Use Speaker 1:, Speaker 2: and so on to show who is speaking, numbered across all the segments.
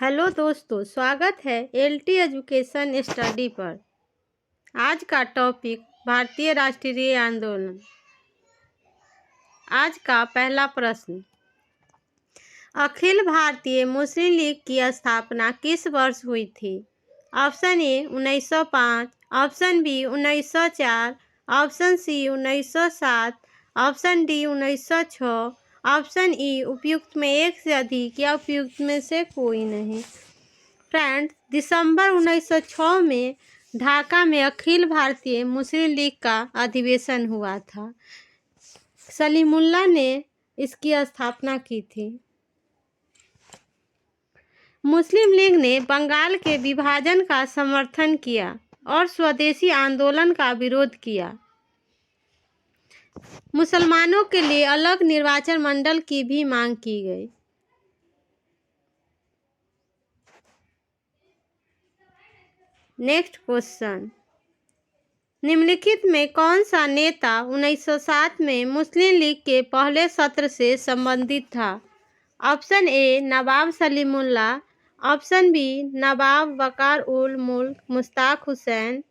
Speaker 1: Hello दोस्तों, स्वागत है एलटी एजुकेशन स्टडी पर। आज का टॉपिक भारतीय राष्ट्रीय आंदोलन। आज का पहला प्रश्न, अखिल भारतीय मुस्लिम लीग की स्थापना किस वर्ष हुई थी? Option A 1905, option B 1904, option C 1907, option D 1906, option E उपयुक्त में एक से अधिक या उपयुक्त में से कोई नहीं। फ्रेंड्स, दिसंबर 1906 में ढाका में अखिल भारतीय मुस्लिम लीग का अधिवेशन हुआ था। सलीमुल्लाह ने इसकी स्थापना की थी। मुस्लिम लीग ने बंगाल के विभाजन का समर्थन किया और स्वदेशी आंदोलन का विरोध किया। मुसलमानों के लिए अलग निर्वाचन मंडल की भी मांग की गई। नेक्स्ट क्वेश्चन, निम्नलिखित में कौन सा नेता 1907 में मुस्लिम लीग के पहले सत्र से संबंधित था? Option A Nawab Salimullah, option B Nawab Waqar ul Mulk Mushtaq Hussain,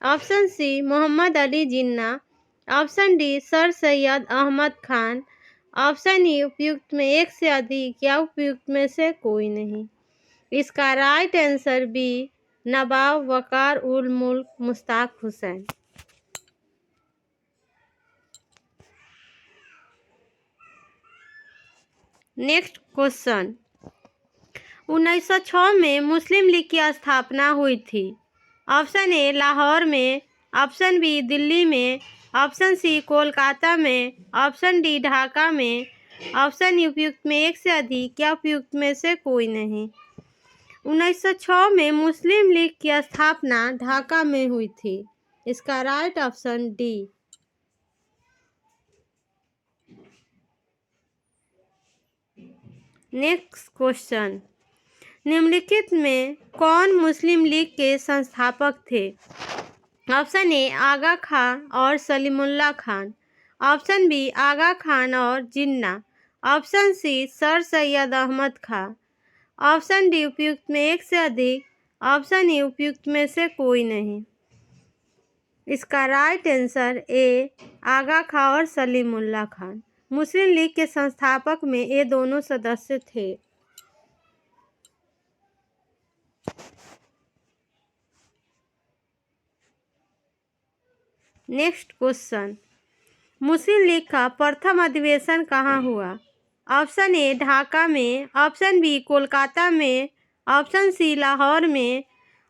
Speaker 1: option C Mohammad Ali Jinnah, option D sir Syed Ahmad Khan, option E उपयुक्त में एक से अधिक या उपयुक्त में से कोई नहीं। इसका right answer B Nawab Waqar ul Mulk Mushtaq Hussain. Next question, 1906 में मुस्लिम लीग की स्थापना हुई थी। ऑप्शन ए लाहौर में, ऑप्शन बी दिल्ली में, ऑप्शन सी कोलकाता में, ऑप्शन डी ढाका में, ऑप्शन ई उपयुक्त में एक से अधिक या उपयुक्त में से कोई नहीं। 1906 में मुस्लिम लीग की स्थापना ढाका में हुई थी। इसका right option D. Next question, निम्नलिखित में कौन मुस्लिम लीग के संस्थापक थे? ऑप्शन ए आगा खान और सलीमुल्लाह खान, ऑप्शन बी आगा खान और Jinnah, option C sir Syed Ahmad Khan, option D उपयुक्त में एक से अधिक, ऑप्शन ई उपयुक्त में से कोई नहीं। इसका right answer A Aga Khan और सलीमुल्लाह खान। मुस्लिम लीग के संस्थापक में ये दोनों सदस्य थे। नेक्स्ट क्वेश्चन, मुस्लिम लीग का प्रथम अधिवेशन कहाँ हुआ? ऑप्शन ए ढाका में, ऑप्शन बी कोलकाता में, ऑप्शन सी लाहौर में,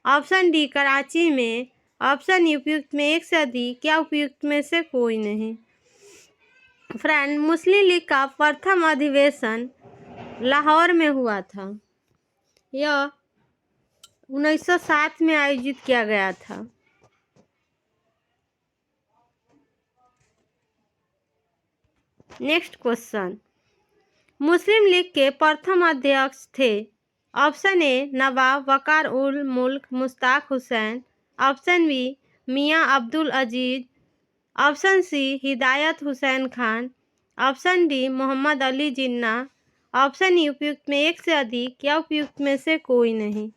Speaker 1: ऑप्शन डी कराची में, ऑप्शन ई उपयुक्त में एक से अधिक या उपयुक्त में से कोई नहीं। फ्रेंड, मुस्लिम लीग का प्रथम अधिवेशन लाहौर में हुआ था। यह 1907 में आयोजित किया गया था। नेक्स्ट क्वेश्चन, मुस्लिम लीग के प्रथम अध्यक्ष थे। Option A Nawab Waqar ul Mulk Mushtaq Hussain, option B Miyan Abdul Aziz, option C हिदायत Hussain Khan, option D Mohammad Ali Jinnah, option E उपयुक्त में एक से अधिक या उपयुक्त में से कोई नहीं।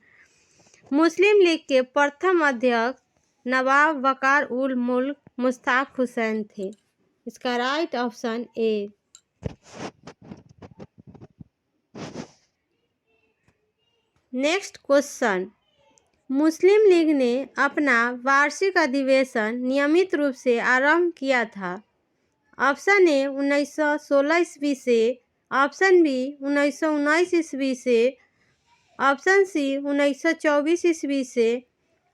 Speaker 1: मुस्लिम लीग के प्रथम अध्यक्ष नवाब वकार उल मुल्क मुश्ताक हुसैन थे। इसका right option A. Next question, Muslim league ने अपना वार्षिक अधिवेशन नियमित रूप से आरंभ किया था। ऑप्शन ए 1916 ईस्वी से, ऑप्शन बी 1919 ईस्वी से, ऑप्शन सी 1924 ईस्वी से,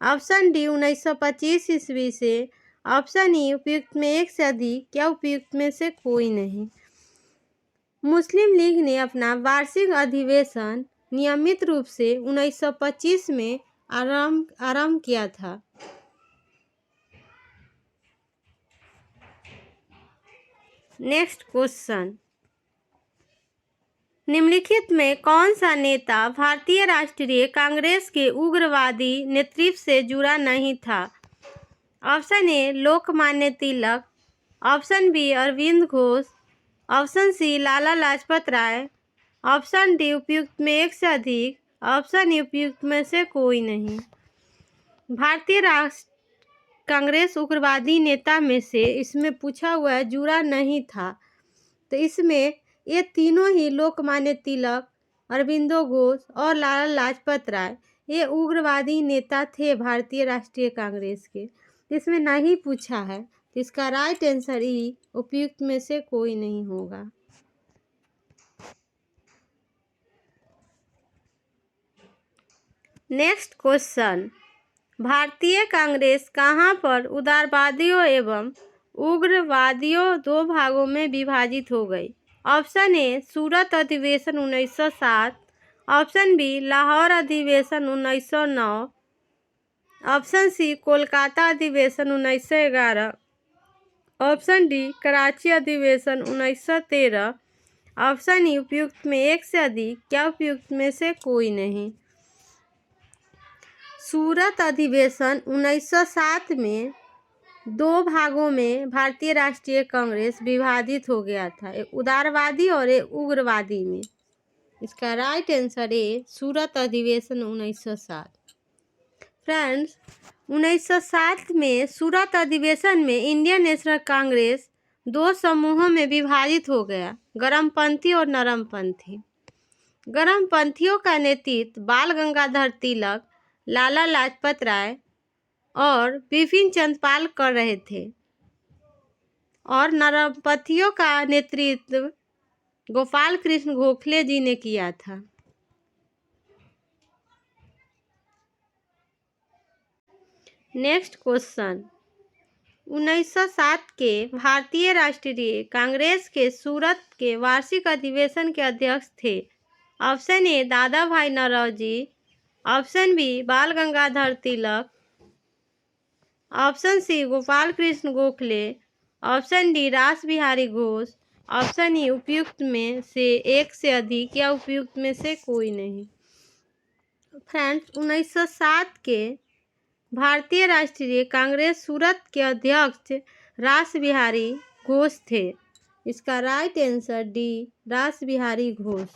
Speaker 1: ऑप्शन डी 1925 ईस्वी से, ऑप्शन ई उपयुक्त में एक से अधिक या उपयुक्त में से कोई नहीं। मुस्लिम लीग ने अपना वार्षिक अधिवेशन नियमित रूप से 1925 में आरंभ किया था। नेक्स्ट क्वेश्चन, निम्नलिखित में कौन सा नेता भारतीय राष्ट्रीय कांग्रेस के उग्रवादी नेतृत्व से जुड़ा नहीं था? Option A Lokmanya Tilak, option B Arvind Ghosh, option C Lala Lajpat Rai, option D उपयुक्त में एक से अधिक, ऑप्शन ई उपयुक्त में से कोई नहीं। भारतीय राष्ट्र कांग्रेस उग्रवादी नेता में से इसमें पूछा हुआ है, जुड़ा नहीं था। तो इसमें ये तीनों ही लोकमान्य तिलक, अरविंदो घोष और लाला लाजपत राय ये उग्रवादी नेता थे भारतीय राष्ट्रीय कांग्रेस के। इसमें नहीं पूछा है, तो इसका राइट आंसर ई उपयुक्त में से कोई नहीं होगा। नेक्स्ट क्वेश्चन, भारतीय कांग्रेस कहाँ पर उदारवादियों एवं उग्रवादियों दो भागों में विभाजित हो गई? ऑप्शन ए सूरत अधिवेशन 1907, ऑप्शन बी लाहौर अधिवेशन 1909, ऑप्शन सी कोलकाता अधिवेशन 1911, ऑप्शन डी कराची अधिवेशन 1913, ऑप्शन ई उपयुक्त में एक से अधिक, क्या उपयुक्त में से कोई नहीं? सूरत अधिवेशन 1907 में दो भागों में भारतीय राष्ट्रीय कांग्रेस विभाजित हो गया था, एक उदारवादी और एक उग्रवादी में। इसका राइट आंसर है सूरत अधिवेशन 1907। फ्रेंड्स, 1907 में सूरत अधिवेशन में इंडियन नेशनल कांग्रेस दो समूहों में विभाजित हो गया, गर्मपंथी और नरमपंथी। गर्मपंथियों का नेतृत्व बाल गंगाधर तिलक, लाला लाजपत राय और बिपिन चंद्र पाल कर रहे थे, और नरमपंथियों का नेतृत्व गोपाल कृष्ण गोखले जी ने किया था। नेक्स्ट क्वेश्चन, 1907 के भारतीय राष्ट्रीय कांग्रेस के सूरत के वार्षिक अधिवेशन के अध्यक्ष थे? ऑप्शन ए दादा भाई Naoroji, option B Bal Gangadhar Tilak, option C Gopal Krishna Gokhale, option D Ras Bihari Ghosh, option E उपयुक्त में से एक से अधिक, या उपयुक्त में से कोई नहीं। फ्रेंड्स, 1907 के भारतीय राष्ट्रीय कांग्रेस सूरत के अध्यक्ष रास बिहारी घोष थे। इसका right answer D Ras Bihari Ghosh.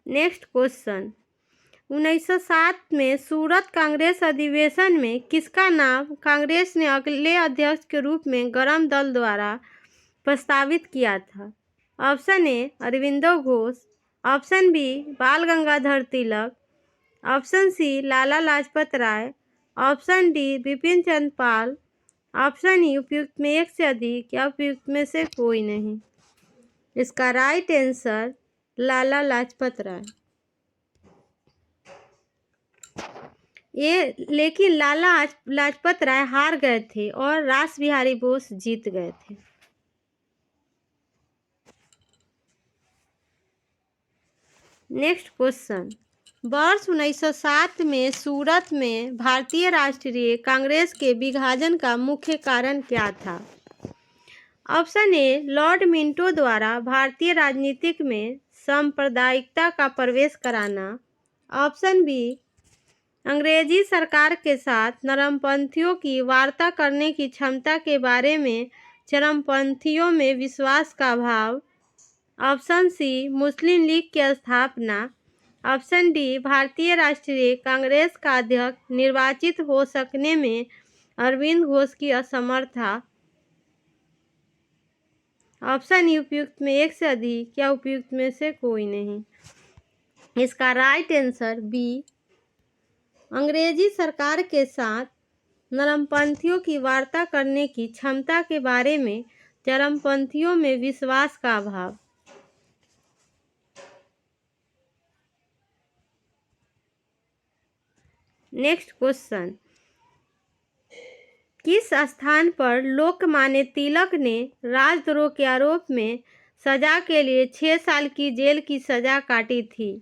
Speaker 1: Next question, 1907 में सूरत कांग्रेस अधिवेशन में किसका नाम कांग्रेस ने अगले अध्यक्ष के रूप में गरम दल द्वारा प्रस्तावित किया था? Option A Aurobindo Ghosh, option B Bal Gangadhar Tilak, option C Lala Lajpat Rai, option D Bipin Chandra Pal, option E उपयुक्त में एक से अधिक, या उपयुक्त में से कोई नहीं। इसका राइट आंसर लाला लाजपत राय। लेकिन लाला लाजपत राय हार गए थे और रास बिहारी बोस जीत गए थे। नेक्स्ट क्वेश्चन, वर्ष 1907 में सूरत में भारतीय राष्ट्रीय कांग्रेस के विभाजन का मुख्य कारण क्या था? ऑप्शन ए लॉर्ड मिंटो द्वारा भारतीय राजनीतिक में सांप्रदायिकता का प्रवेश कराना, ऑप्शन बी अंग्रेजी सरकार के साथ नरमपंथियों की वार्ता करने की क्षमता के बारे में चरमपंथियों में विश्वास का अभाव, ऑप्शन सी मुस्लिम लीग की स्थापना, ऑप्शन डी भारतीय राष्ट्रीय कांग्रेस का अध्यक्ष निर्वाचित हो सकने में अरविंद घोष की असमर्थता, ऑप्शन ई उपयुक्त में एक से अधिक, या उपयुक्त में से कोई नहीं। इसका राइट आंसर बी अंग्रेजी सरकार के साथ नरमपंथियों की वार्ता करने की क्षमता के बारे में चरमपंथियों में विश्वास का अभाव। नेक्स्ट क्वेश्चन, किस स्थान पर लोकमान्य तिलक ने राजद्रोह के आरोप में सजा के लिए 6 साल की जेल की सजा काटी थी?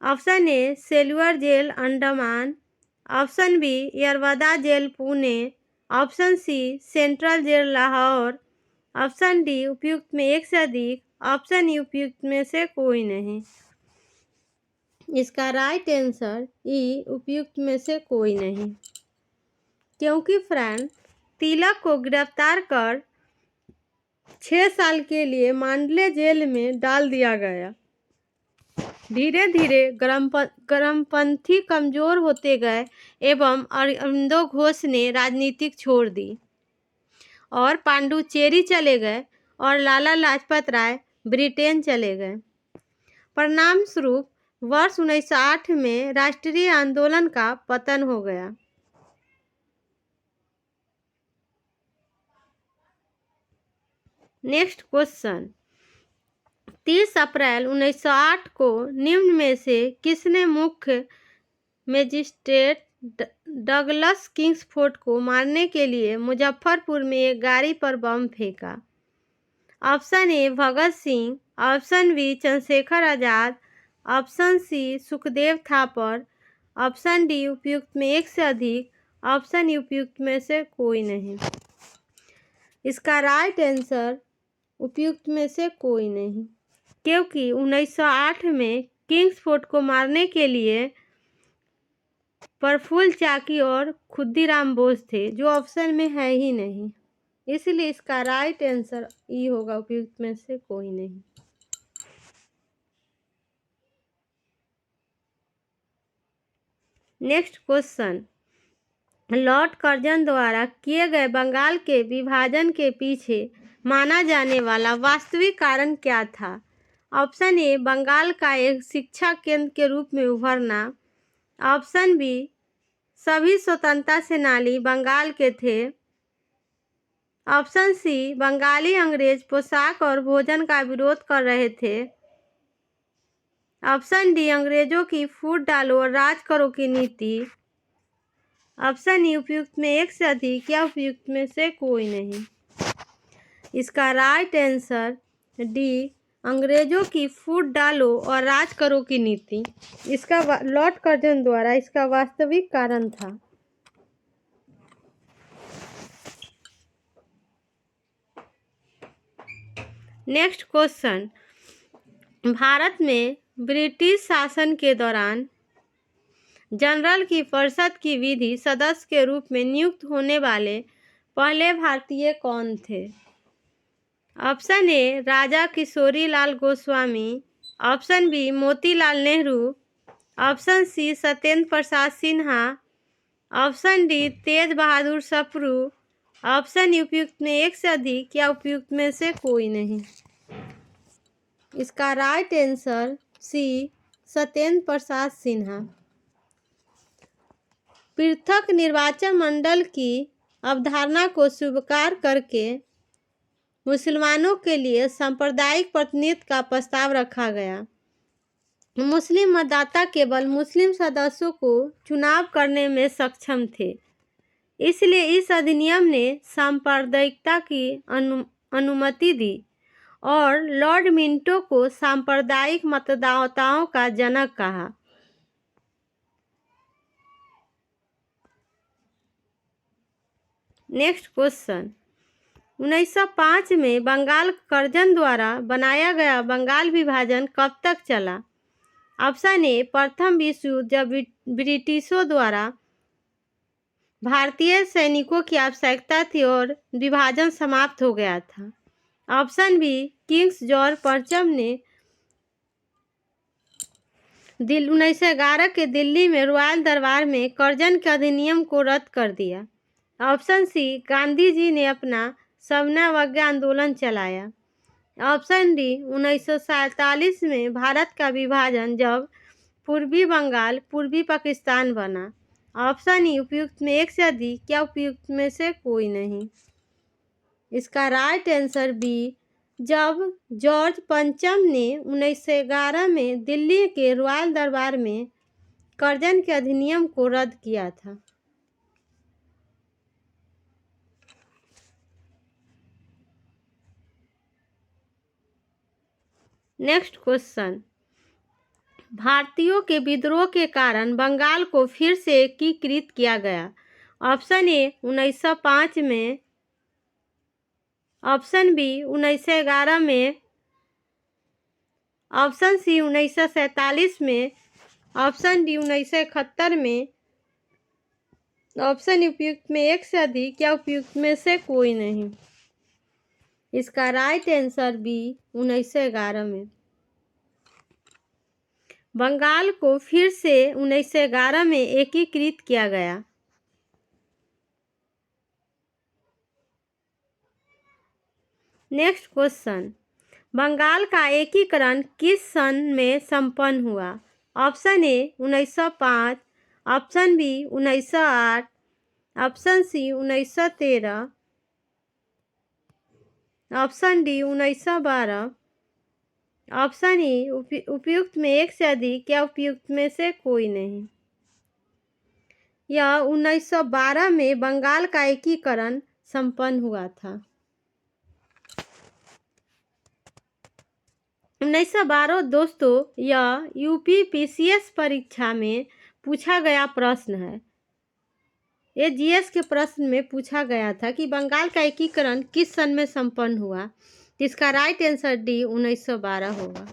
Speaker 1: Option A cellular jail Andaman, option B Yerwada jail Pune, option C central jail Lahore, option D उपयुक्त में एक से अधिक, ऑप्शन ई उपयुक्त में से कोई नहीं। इसका राइट आंसर ई उपयुक्त में से कोई नहीं, क्योंकि फ्रेंड तिलक को गिरफ्तार कर 6 साल के लिए मांडले जेल में डाल दिया गया। धीरे धीरे गर्मपंथी कमजोर होते गए एवं अरविंदो घोष ने राजनीतिक छोड़ दी और पांडुचेरी चले गए और लाला लाजपत राय ब्रिटेन चले गए। परिणाम स्वरूप वर्ष 1908 में राष्ट्रीय आंदोलन का पतन हो गया। नेक्स्ट क्वेश्चन, 30 अप्रैल 1908 को निम्न में से किसने मुख्य मजिस्ट्रेट डगलस किंग्सफोर्ड को मारने के लिए मुजफ्फरपुर में एक गाड़ी पर बम फेंका? Option A Bhagat Singh, option B Chandrashekhar Azad, option C Sukhdev Thapar, option D उपयुक्त में एक से अधिक, ऑप्शन ई उपयुक्त में से कोई नहीं। इसका राइट आंसर उपयुक्त में से कोई नहीं, क्योंकि 1908 में किंग्सफोर्ड को मारने के लिए प्रफुल्ल चाकी और खुदीराम बोस थे, जो ऑप्शन में है ही नहीं। इसलिए इसका राइट आंसर ई होगा, उपयुक्त में से कोई नहीं। नेक्स्ट क्वेश्चन, लॉर्ड कर्जन द्वारा किए गए बंगाल के विभाजन के पीछे माना जाने वाला वास्तविक कारण क्या था? ऑप्शन ए बंगाल का एक शिक्षा केंद्र के रूप में उभरना, ऑप्शन बी सभी स्वतंत्रता सेनानी बंगाल के थे, ऑप्शन सी बंगाली अंग्रेज पोशाक और भोजन का विरोध कर रहे थे, ऑप्शन डी अंग्रेजों की फूट डालो और राज करो की नीति, ऑप्शन ई उपयुक्त में एक से अधिक या उपयुक्त में से कोई नहीं। इसका राइट आंसर डी अंग्रेजों की फूट डालो और राज करो की नीति इसका लॉर्ड कर्जन द्वारा इसका वास्तविक कारण था। नेक्स्ट क्वेश्चन, भारत में ब्रिटिश शासन के दौरान जनरल की परिषद की विधि सदस्य के रूप में नियुक्त होने वाले पहले भारतीय कौन थे? Option A Raja Kishori Lal Goswami, option B Motilal Nehru, option C Satyendra Prasad Sinha, option D Tej Bahadur Sapru, option E उपयुक्त में एक से अधिक या उपयुक्त में से कोई नहीं। इसका right answer C Satyendra Prasad Sinha. पृथक निर्वाचन मंडल की अवधारणा को स्वीकार करके मुसलमानों के लिए सांप्रदायिक प्रतिनिधित्व का प्रस्ताव रखा गया। मुस्लिम मतदाता केवल मुस्लिम सदस्यों को चुनाव करने में सक्षम थे, इसलिए इस अधिनियम ने सांप्रदायिकता की अनुमति दी और लॉर्ड मिंटो को सांप्रदायिक मतदाताओं का जनक कहा। नेक्स्ट क्वेश्चन, 1905 में बंगाल कर्जन द्वारा बनाया गया बंगाल विभाजन कब तक चला? ऑप्शन ए प्रथम विश्व युद्ध, जब ब्रिटिशों द्वारा भारतीय सैनिकों की आवश्यकता थी और विभाजन समाप्त हो गया था। ऑप्शन बी किंग्स जॉर्ज परचम ने 1911 के दिल्ली में रॉयल दरबार में कर्जन के अधिनियम को रद्द कर दिया। ऑप्शन सी गांधी जी ने अपना सविनय आंदोलन चलाया। ऑप्शन डी 1947 में भारत का विभाजन, जब पूर्वी बंगाल पूर्वी पाकिस्तान बना। ऑप्शन ई उपयुक्त में एक से अधिक या उपयुक्त में से कोई नहीं। इसका राइट आंसर बी, जब जॉर्ज पंचम ने 1911 में दिल्ली के रॉयल दरबार में कर्जन के अधिनियम को रद्द किया था। नेक्स्ट क्वेश्चन, भारतीयों के विद्रोह के कारण बंगाल को फिर से एकीकृत किया गया। ऑप्शन ए 1905 में, ऑप्शन बी 1911 में, ऑप्शन सी 1947 में, ऑप्शन डी 1971 में, ऑप्शन उपयुक्त में एक से अधिक या उपयुक्त में से कोई नहीं। इसका राइट आंसर बी 1911 में। बंगाल को फिर से 1911 में एकीकृत किया गया। नेक्स्ट क्वेश्चन, बंगाल का एकीकरण किस सन में संपन्न हुआ? Option A 1905, option B 1908, option C 1913, option D 1912, option E उपयुक्त में एक से अधिक या उपयुक्त में से कोई नहीं। यह 1912 में बंगाल का एकीकरण संपन्न हुआ था। 1912 दोस्तों, यह यूपीपीसीएस परीक्षा में पूछा गया प्रश्न है। ये जीएस के प्रश्न में पूछा गया था कि बंगाल का एकीकरण किस सन में संपन्न हुआ। इसका राइट आंसर डी 1912 होगा।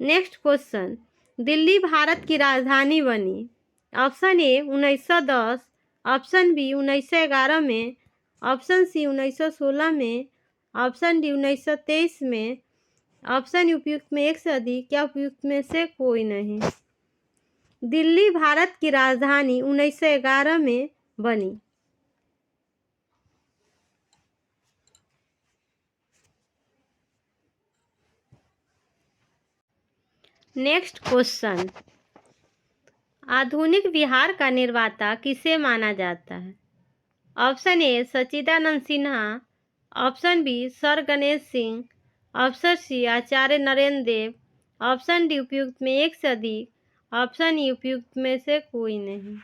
Speaker 1: नेक्स्ट क्वेश्चन, दिल्ली भारत की राजधानी बनी। ऑप्शन ए 1910, ऑप्शन बी 1911 में, ऑप्शन सी 1916 में, ऑप्शन डी 1923 में, ऑप्शन उपयुक्त में एक से अधिक या उपयुक्त में से कोई नहीं। दिल्ली भारत की राजधानी 1911 में बनी। नेक्स्ट क्वेश्चन, आधुनिक बिहार का निर्माता किसे माना जाता है? Option A Sachchidananda Sinha, option B sir Ganesh Singh, option C Acharya Narendra Dev, option D उपयुक्त में एक से अधिक, ऑप्शन ई उपयुक्त में से कोई नहीं।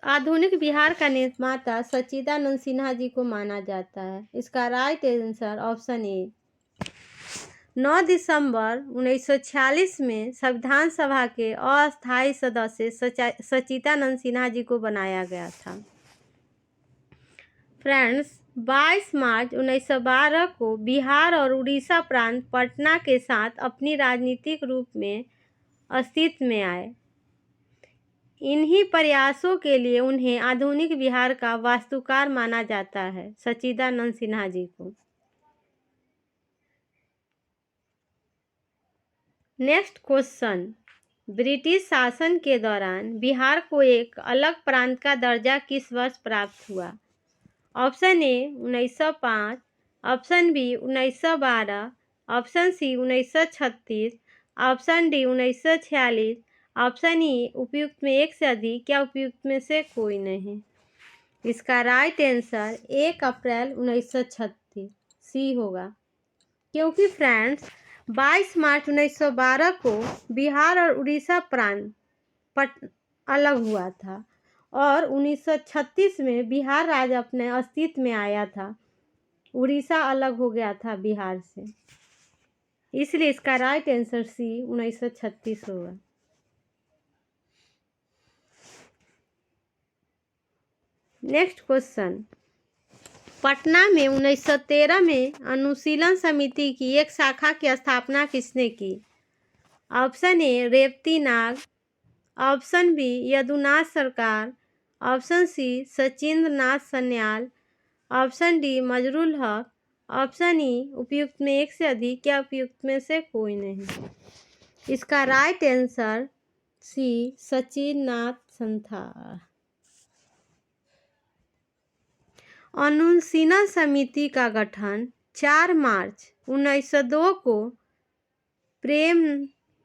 Speaker 1: आधुनिक बिहार का निर्माता सच्चिदानंद सिन्हा जी को माना जाता है। इसका राइट आंसर ऑप्शन ए। 9 दिसंबर 1946 में संविधान सभा के अस्थायी सदस्य सच्चिदानंद सिन्हा जी को बनाया गया था। फ्रेंड्स, 22 मार्च 1912 को बिहार और उड़ीसा प्रांत पटना के साथ अपनी राजनीतिक रूप में अस्तित्व में आए। इन्हीं प्रयासों के लिए उन्हें आधुनिक बिहार का वास्तुकार माना जाता है, सच्चिदानंद सिन्हा जी को। नेक्स्ट क्वेश्चन, ब्रिटिश शासन के दौरान बिहार को एक अलग प्रांत का दर्जा किस वर्ष प्राप्त हुआ? Option A 1905, option B 1912, option C 1936, option D 1946, option E उपयुक्त में एक से अधिक या उपयुक्त में से कोई नहीं। इसका राइट आंसर 1 अप्रैल 1936 सी होगा। क्योंकि फ्रेंड्स, 22 मार्च 1912 को बिहार और उड़ीसा प्रांत अलग हुआ था और 1936 में बिहार राज्य अपने अस्तित्व में आया था। उड़ीसा अलग हो गया था बिहार से, इसलिए इसका राइट आंसर सी 1936 होगा। नेक्स्ट क्वेश्चन, पटना में 1913 में अनुशीलन समिति की एक शाखा की स्थापना किसने की? Option A Revati Nag, option B Jadunath Sarkar, option C Sachindra Nath Sanyal, option D Mazharul Haq, option E उपयुक्त में एक से अधिक या उपयुक्त में से कोई नहीं। इसका राइट आंसर सी सचिंद्र नाथ संथा। अनुशीलन समिति का गठन 4 मार्च 1902 को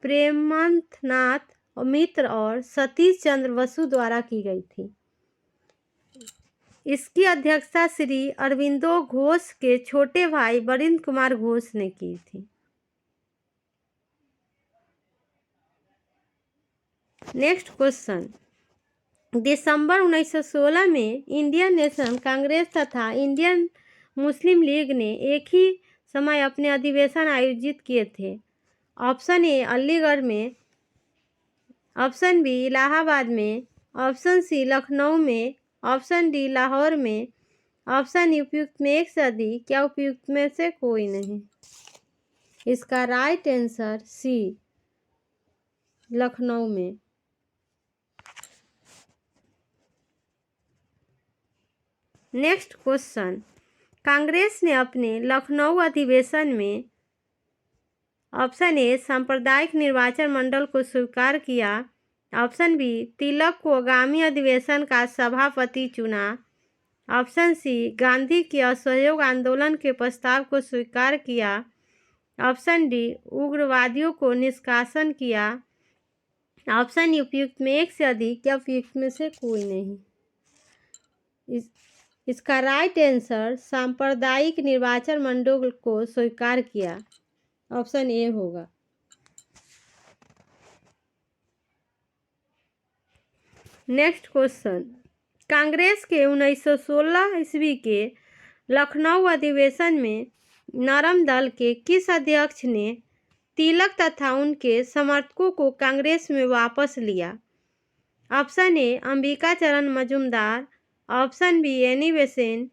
Speaker 1: प्रेमनाथ मित्र और सतीश चंद्र बसु द्वारा की गई थी। इसकी अध्यक्षता श्री अरविंदो घोष के छोटे भाई वरिंद्र कुमार घोष ने की थी। नेक्स्ट क्वेश्चन, दिसंबर 1916 में इंडियन नेशनल कांग्रेस तथा इंडियन मुस्लिम लीग ने एक ही समय अपने अधिवेशन आयोजित किए थे। ऑप्शन ए अलीगढ़ में, ऑप्शन बी इलाहाबाद में, ऑप्शन सी लखनऊ में, ऑप्शन डी लाहौर में, ऑप्शन ई उपयुक्त में एक से अधिक या उपयुक्त में से कोई नहीं। इसका राइट आंसर सी लखनऊ में। नेक्स्ट क्वेश्चन, कांग्रेस ने अपने लखनऊ अधिवेशन में ऑप्शन ए सांप्रदायिक निर्वाचन मंडल को स्वीकार किया, ऑप्शन बी तिलक को आगामी अधिवेशन का सभापति चुना, ऑप्शन सी गांधी के असहयोग आंदोलन के प्रस्ताव को स्वीकार किया, ऑप्शन डी उग्रवादियों को निष्कासन किया, ऑप्शन उपयुक्त में एक से अधिक या उपयुक्त में से कोई नहीं। इसका राइट आंसर सांप्रदायिक निर्वाचन मंडल को स्वीकार किया, ऑप्शन ए होगा। नेक्स्ट क्वेश्चन, कांग्रेस के 1916 ईस्वी के लखनऊ अधिवेशन में नरम दल के किस अध्यक्ष ने तिलक तथा उनके समर्थकों को कांग्रेस में वापस लिया? Option A Ambika Charan Majumdar, option B Annie Besant,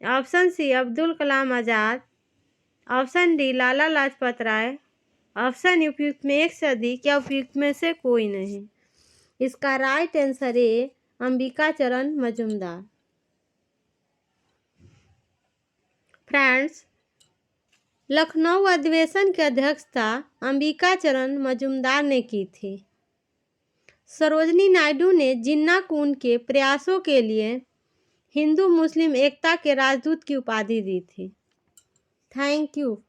Speaker 1: option C Abdul Kalam Azad, option D Lala Lajpat Rai, option उपयुक्त में एक से अधिक या उपयुक्त में से कोई नहीं। इसका राइट आंसर है अंबिका चरण मजूमदार। फ्रेंड्स, लखनऊ अधिवेशन की अध्यक्षता अंबिका चरण मजूमदार ने की थी। सरोजनी नायडू ने जिन्ना को उनके प्रयासों के लिए हिंदू मुस्लिम एकता के राजदूत की उपाधि दी थी। Thank you.